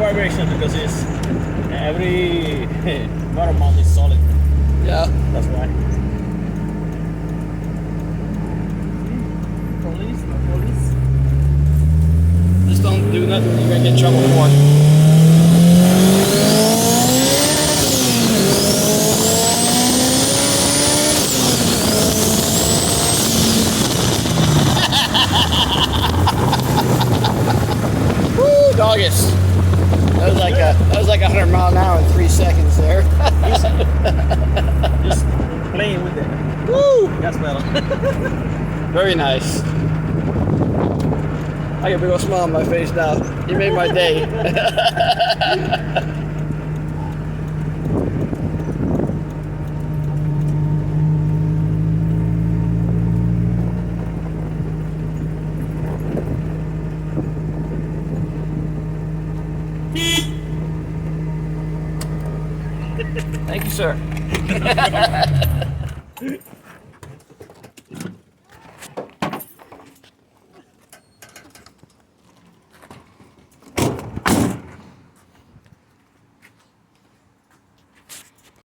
vibration because it's every motor mount is solid. Yeah. That's why. Police, no police. Just don't do nothing. You're gonna get in trouble for it. Woo, doggies. That was like 100 mile an hour in 3 seconds there. Just playing with it. Woo! Gas pedal. Very nice. I got a big old smile on my face now. You made my day. Thank you, sir.